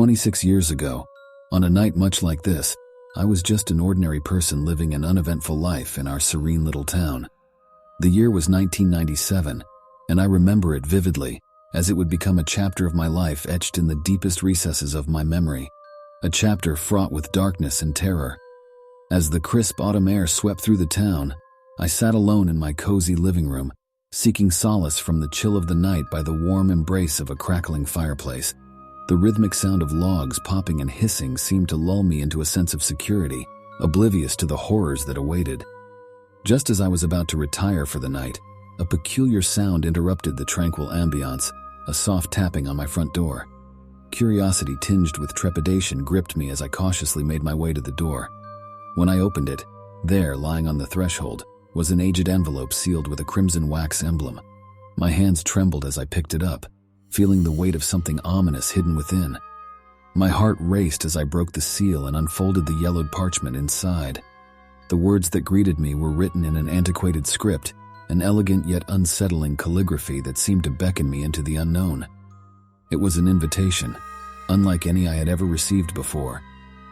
26 years ago, on a night much like this, I was just an ordinary person living an uneventful life in our serene little town. The year was 1997, and I remember it vividly, as it would become a chapter of my life etched in the deepest recesses of my memory, a chapter fraught with darkness and terror. As the crisp autumn air swept through the town, I sat alone in my cozy living room, seeking solace from the chill of the night by the warm embrace of a crackling fireplace. The rhythmic sound of logs popping and hissing seemed to lull me into a sense of security, oblivious to the horrors that awaited. Just as I was about to retire for the night, a peculiar sound interrupted the tranquil ambiance, a soft tapping on my front door. Curiosity tinged with trepidation gripped me as I cautiously made my way to the door. When I opened it, there, lying on the threshold, was an aged envelope sealed with a crimson wax emblem. My hands trembled as I picked it up, feeling the weight of something ominous hidden within. My heart raced as I broke the seal and unfolded the yellowed parchment inside. The words that greeted me were written in an antiquated script, an elegant yet unsettling calligraphy that seemed to beckon me into the unknown. It was an invitation, unlike any I had ever received before,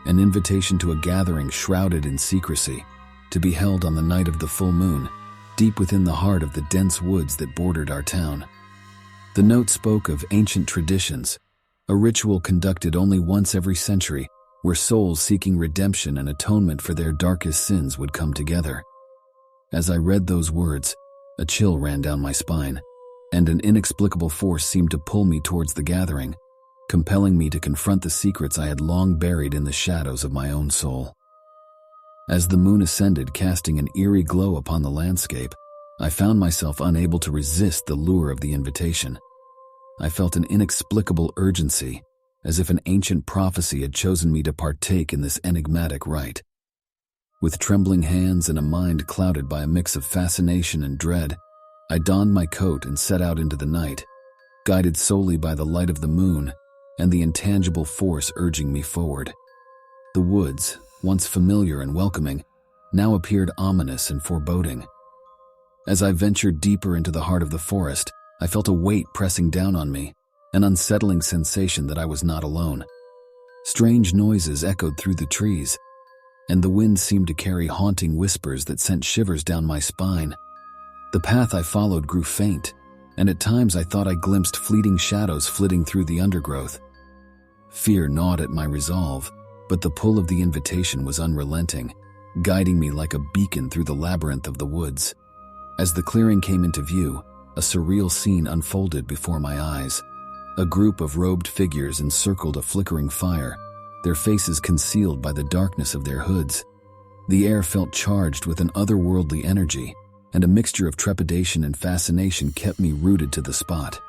an invitation to a gathering shrouded in secrecy, to be held on the night of the full moon, deep within the heart of the dense woods that bordered our town. The note spoke of ancient traditions, a ritual conducted only once every century, where souls seeking redemption and atonement for their darkest sins would come together. As I read those words, a chill ran down my spine, and an inexplicable force seemed to pull me towards the gathering, compelling me to confront the secrets I had long buried in the shadows of my own soul. As the moon ascended, casting an eerie glow upon the landscape, I found myself unable to resist the lure of the invitation. I felt an inexplicable urgency, as if an ancient prophecy had chosen me to partake in this enigmatic rite. With trembling hands and a mind clouded by a mix of fascination and dread, I donned my coat and set out into the night, guided solely by the light of the moon and the intangible force urging me forward. The woods, once familiar and welcoming, now appeared ominous and foreboding. As I ventured deeper into the heart of the forest, I felt a weight pressing down on me, an unsettling sensation that I was not alone. Strange noises echoed through the trees, and the wind seemed to carry haunting whispers that sent shivers down my spine. The path I followed grew faint, and at times I thought I glimpsed fleeting shadows flitting through the undergrowth. Fear gnawed at my resolve, but the pull of the invitation was unrelenting, guiding me like a beacon through the labyrinth of the woods. As the clearing came into view, a surreal scene unfolded before my eyes. A group of robed figures encircled a flickering fire, their faces concealed by the darkness of their hoods. The air felt charged with an otherworldly energy, and a mixture of trepidation and fascination kept me rooted to the spot.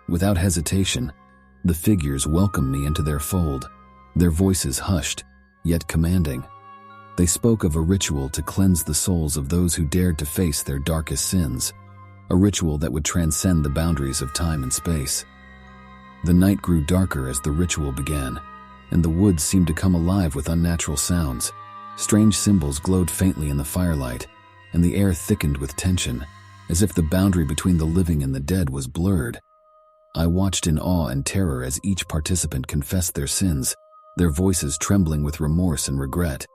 Without hesitation, the figures welcomed me into their fold, their voices hushed, yet commanding. They spoke of a ritual to cleanse the souls of those who dared to face their darkest sins, a ritual that would transcend the boundaries of time and space. The night grew darker as the ritual began, and the woods seemed to come alive with unnatural sounds. Strange symbols glowed faintly in the firelight, and the air thickened with tension, as if the boundary between the living and the dead was blurred. I watched in awe and terror as each participant confessed their sins, their voices trembling with remorse and regret.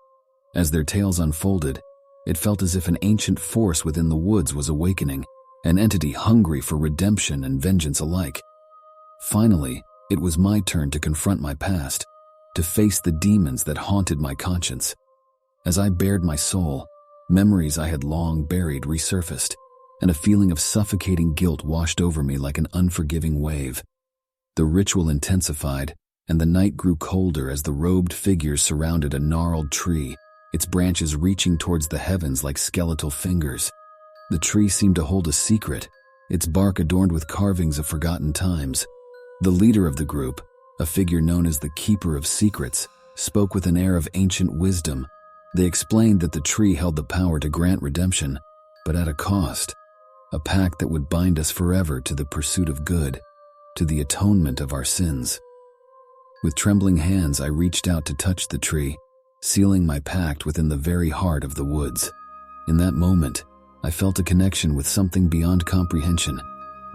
As their tales unfolded, it felt as if an ancient force within the woods was awakening, an entity hungry for redemption and vengeance alike. Finally, it was my turn to confront my past, to face the demons that haunted my conscience. As I bared my soul, memories I had long buried resurfaced, and a feeling of suffocating guilt washed over me like an unforgiving wave. The ritual intensified, and the night grew colder as the robed figures surrounded a gnarled tree, its branches reaching towards the heavens like skeletal fingers. The tree seemed to hold a secret, its bark adorned with carvings of forgotten times. The leader of the group, a figure known as the Keeper of Secrets, spoke with an air of ancient wisdom. They explained that the tree held the power to grant redemption, but at a cost, a pact that would bind us forever to the pursuit of good, to the atonement of our sins. With trembling hands, I reached out to touch the tree, sealing my pact within the very heart of the woods. In that moment, I felt a connection with something beyond comprehension,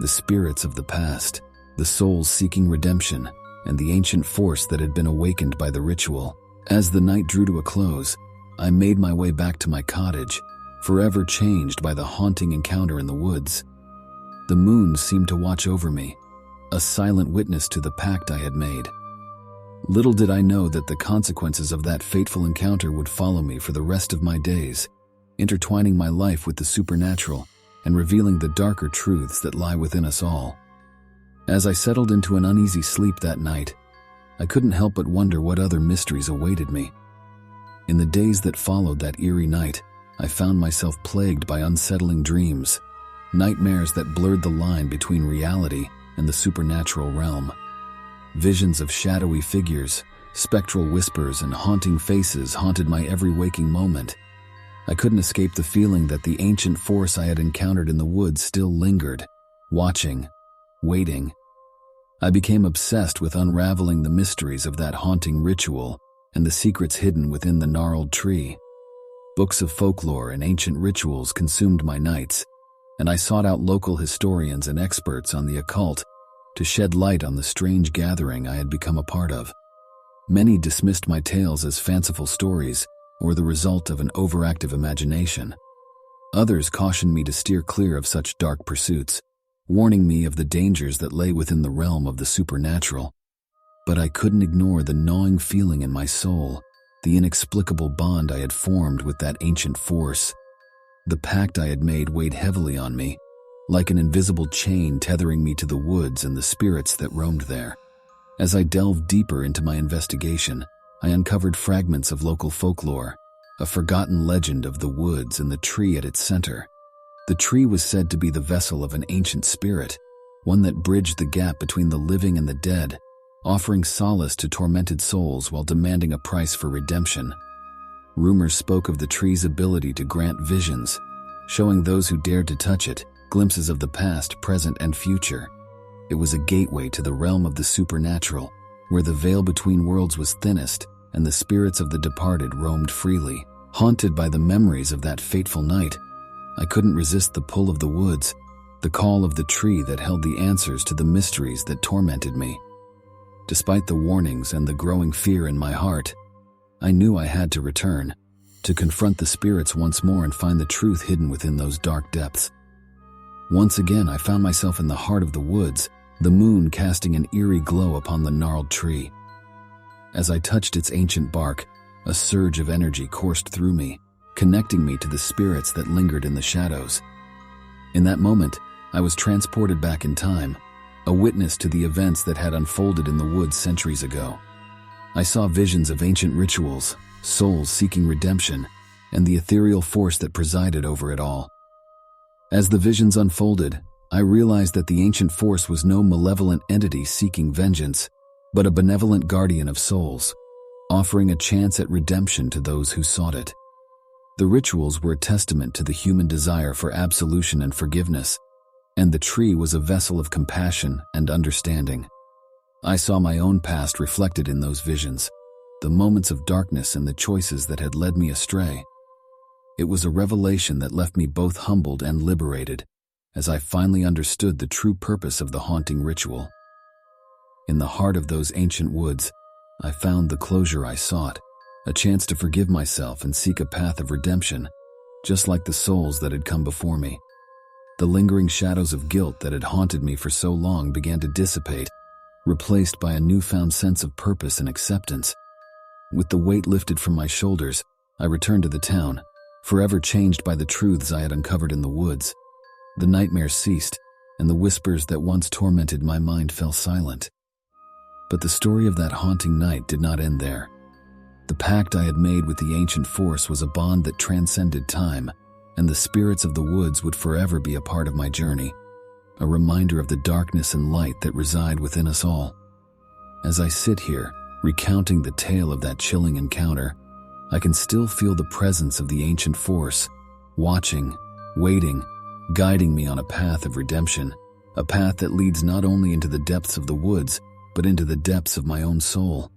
the spirits of the past, the souls seeking redemption, and the ancient force that had been awakened by the ritual. As the night drew to a close, I made my way back to my cottage, forever changed by the haunting encounter in the woods. The moon seemed to watch over me, a silent witness to the pact I had made. Little did I know that the consequences of that fateful encounter would follow me for the rest of my days, intertwining my life with the supernatural and revealing the darker truths that lie within us all. As I settled into an uneasy sleep that night, I couldn't help but wonder what other mysteries awaited me. In the days that followed that eerie night, I found myself plagued by unsettling dreams, nightmares that blurred the line between reality and the supernatural realm. Visions of shadowy figures, spectral whispers, and haunting faces haunted my every waking moment. I couldn't escape the feeling that the ancient force I had encountered in the woods still lingered, watching, waiting. I became obsessed with unraveling the mysteries of that haunting ritual and the secrets hidden within the gnarled tree. Books of folklore and ancient rituals consumed my nights, and I sought out local historians and experts on the occult to shed light on the strange gathering I had become a part of. Many dismissed my tales as fanciful stories or the result of an overactive imagination. Others cautioned me to steer clear of such dark pursuits, warning me of the dangers that lay within the realm of the supernatural. But I couldn't ignore the gnawing feeling in my soul, the inexplicable bond I had formed with that ancient force. The pact I had made weighed heavily on me, like an invisible chain tethering me to the woods and the spirits that roamed there. As I delved deeper into my investigation, I uncovered fragments of local folklore, a forgotten legend of the woods and the tree at its center. The tree was said to be the vessel of an ancient spirit, one that bridged the gap between the living and the dead, offering solace to tormented souls while demanding a price for redemption. Rumors spoke of the tree's ability to grant visions, showing those who dared to touch it glimpses of the past, present, and future. It was a gateway to the realm of the supernatural, where the veil between worlds was thinnest and the spirits of the departed roamed freely. Haunted by the memories of that fateful night, I couldn't resist the pull of the woods, the call of the tree that held the answers to the mysteries that tormented me. Despite the warnings and the growing fear in my heart, I knew I had to return, to confront the spirits once more and find the truth hidden within those dark depths. Once again, I found myself in the heart of the woods, the moon casting an eerie glow upon the gnarled tree. As I touched its ancient bark, a surge of energy coursed through me, connecting me to the spirits that lingered in the shadows. In that moment, I was transported back in time, a witness to the events that had unfolded in the woods centuries ago. I saw visions of ancient rituals, souls seeking redemption, and the ethereal force that presided over it all. As the visions unfolded, I realized that the ancient force was no malevolent entity seeking vengeance, but a benevolent guardian of souls, offering a chance at redemption to those who sought it. The rituals were a testament to the human desire for absolution and forgiveness, and the tree was a vessel of compassion and understanding. I saw my own past reflected in those visions, the moments of darkness and the choices that had led me astray. It was a revelation that left me both humbled and liberated, as I finally understood the true purpose of the haunting ritual. In the heart of those ancient woods, I found the closure I sought, a chance to forgive myself and seek a path of redemption, just like the souls that had come before me. The lingering shadows of guilt that had haunted me for so long began to dissipate, replaced by a newfound sense of purpose and acceptance. With the weight lifted from my shoulders, I returned to the town, forever changed by the truths I had uncovered in the woods. The nightmares ceased, and the whispers that once tormented my mind fell silent. But the story of that haunting night did not end there. The pact I had made with the ancient force was a bond that transcended time, and the spirits of the woods would forever be a part of my journey, a reminder of the darkness and light that reside within us all. As I sit here, recounting the tale of that chilling encounter, I can still feel the presence of the ancient force, watching, waiting, guiding me on a path of redemption, a path that leads not only into the depths of the woods, but into the depths of my own soul.